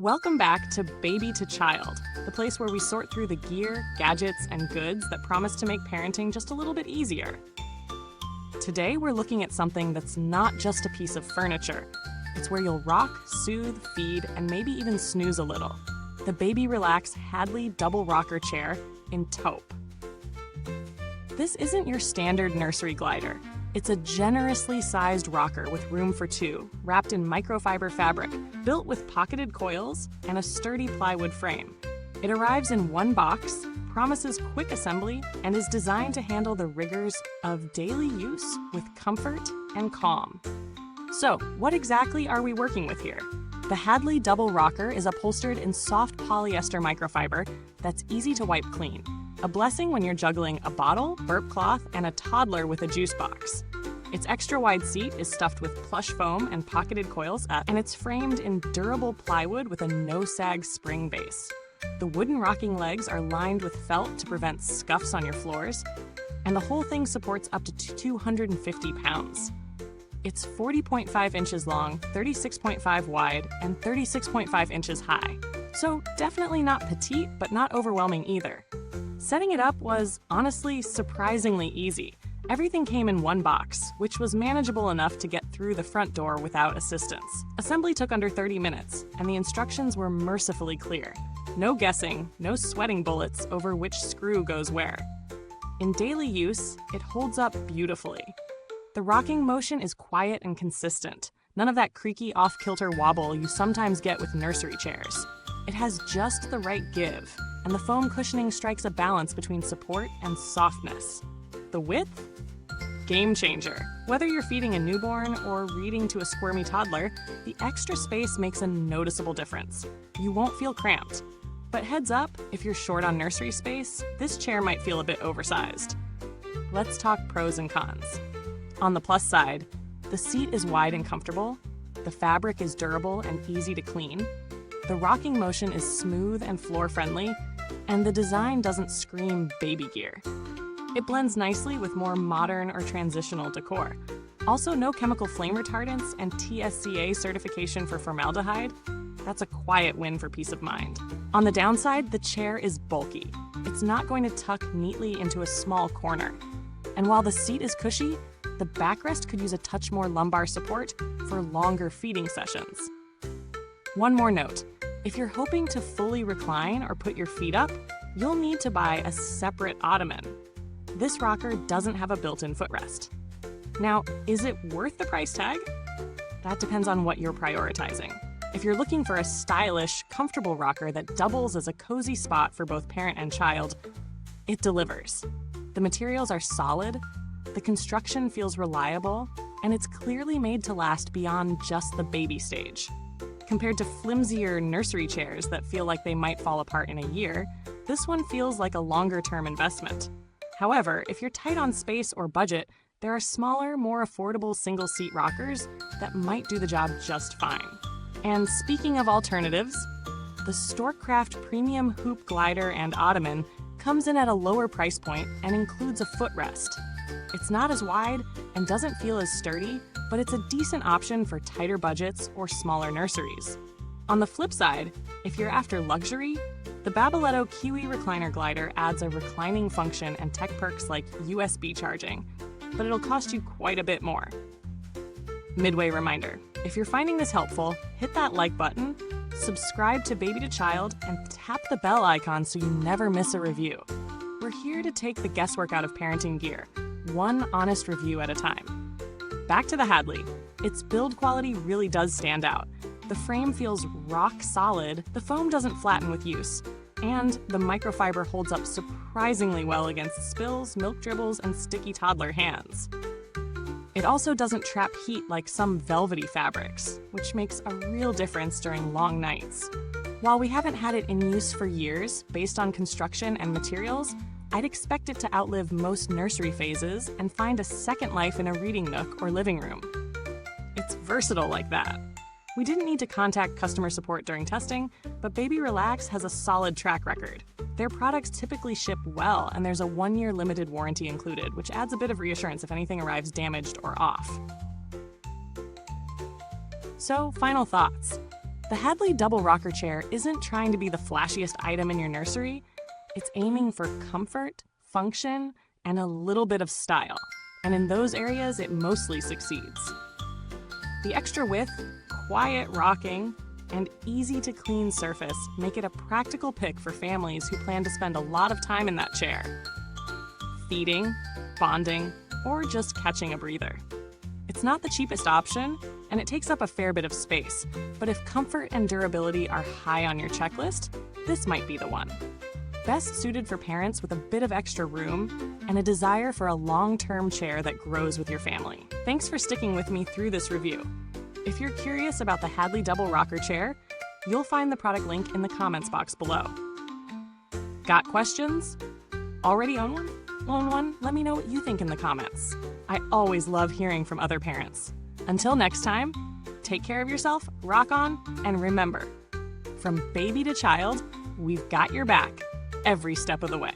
Welcome back to Baby to Child, the place where we sort through the gear, gadgets, and goods that promise to make parenting just a little bit easier. Today, we're looking at something that's not just a piece of furniture. It's where you'll rock, soothe, feed, and maybe even snooze a little. The Baby Relax Hadley double rocker chair in Taupe. This isn't your standard nursery glider. It's a generously sized rocker with room for two, wrapped in microfiber fabric, built with pocketed coils and a sturdy plywood frame. It arrives in one box, promises quick assembly, and is designed to handle the rigors of daily use with comfort and calm. So, what exactly are we working with here? The Hadley double rocker is upholstered in soft polyester microfiber that's easy to wipe clean. A blessing when you're juggling a bottle, burp cloth, and a toddler with a juice box. Its extra-wide seat is stuffed with plush foam and pocketed coils, and it's framed in durable plywood with a no-sag spring base. The wooden rocking legs are lined with felt to prevent scuffs on your floors, and the whole thing supports up to 250 pounds. It's 40.5 inches long, 36.5 wide, and 36.5 inches high. So definitely not petite, but not overwhelming either. Setting it up was, honestly, surprisingly easy. Everything came in one box, which was manageable enough to get through the front door without assistance. Assembly took under 30 minutes, and the instructions were mercifully clear. No guessing, no sweating bullets over which screw goes where. In daily use, it holds up beautifully. The rocking motion is quiet and consistent, none of that creaky off-kilter wobble you sometimes get with nursery chairs. It has just the right give, and the foam cushioning strikes a balance between support and softness. The width? Game changer. Whether you're feeding a newborn or reading to a squirmy toddler, the extra space makes a noticeable difference. You won't feel cramped. But heads up, if you're short on nursery space, this chair might feel a bit oversized. Let's talk pros and cons. On the plus side, the seat is wide and comfortable, the fabric is durable and easy to clean, the rocking motion is smooth and floor-friendly, and the design doesn't scream baby gear. It blends nicely with more modern or transitional decor. Also, no chemical flame retardants and TSCA certification for formaldehyde. That's a quiet win for peace of mind. On the downside, the chair is bulky. It's not going to tuck neatly into a small corner. And while the seat is cushy, the backrest could use a touch more lumbar support for longer feeding sessions. One more note. If you're hoping to fully recline or put your feet up, you'll need to buy a separate ottoman. This rocker doesn't have a built-in footrest. Now, is it worth the price tag? That depends on what you're prioritizing. If you're looking for a stylish, comfortable rocker that doubles as a cozy spot for both parent and child, it delivers. The materials are solid, the construction feels reliable, and it's clearly made to last beyond just the baby stage. Compared to flimsier nursery chairs that feel like they might fall apart in a year, this one feels like a longer-term investment. However, if you're tight on space or budget, there are smaller, more affordable single-seat rockers that might do the job just fine. And speaking of alternatives, the Storkcraft Premium Hoop Glider and Ottoman comes in at a lower price point and includes a footrest. It's not as wide and doesn't feel as sturdy, but it's a decent option for tighter budgets or smaller nurseries. On the flip side, if you're after luxury, the Baboletto Kiwi Recliner Glider adds a reclining function and tech perks like USB charging, but it'll cost you quite a bit more. Midway reminder, if you're finding this helpful, hit that like button, subscribe to Baby to Child, and tap the bell icon so you never miss a review. We're here to take the guesswork out of parenting gear, one honest review at a time. Back to the Hadley. Its build quality really does stand out. The frame feels rock solid, the foam doesn't flatten with use, and the microfiber holds up surprisingly well against spills, milk dribbles, and sticky toddler hands. It also doesn't trap heat like some velvety fabrics, which makes a real difference during long nights. While we haven't had it in use for years, based on construction and materials, I'd expect it to outlive most nursery phases and find a second life in a reading nook or living room. It's versatile like that. We didn't need to contact customer support during testing, but Baby Relax has a solid track record. Their products typically ship well, and there's a 1-year limited warranty included, which adds a bit of reassurance if anything arrives damaged or off. So, final thoughts. The Hadley double rocker chair isn't trying to be the flashiest item in your nursery. It's aiming for comfort, function, and a little bit of style. And in those areas, it mostly succeeds. The extra width, quiet rocking, and easy-to-clean surface make it a practical pick for families who plan to spend a lot of time in that chair, feeding, bonding, or just catching a breather. It's not the cheapest option, and it takes up a fair bit of space, but if comfort and durability are high on your checklist, this might be the one. Best suited for parents with a bit of extra room and a desire for a long-term chair that grows with your family. Thanks for sticking with me through this review. If you're curious about the Hadley double rocker chair, you'll find the product link in the comments box below. Got questions? Already own one? Own one? Let me know what you think in the comments. I always love hearing from other parents. Until next time, take care of yourself, rock on, and remember, from baby to child, we've got your back every step of the way.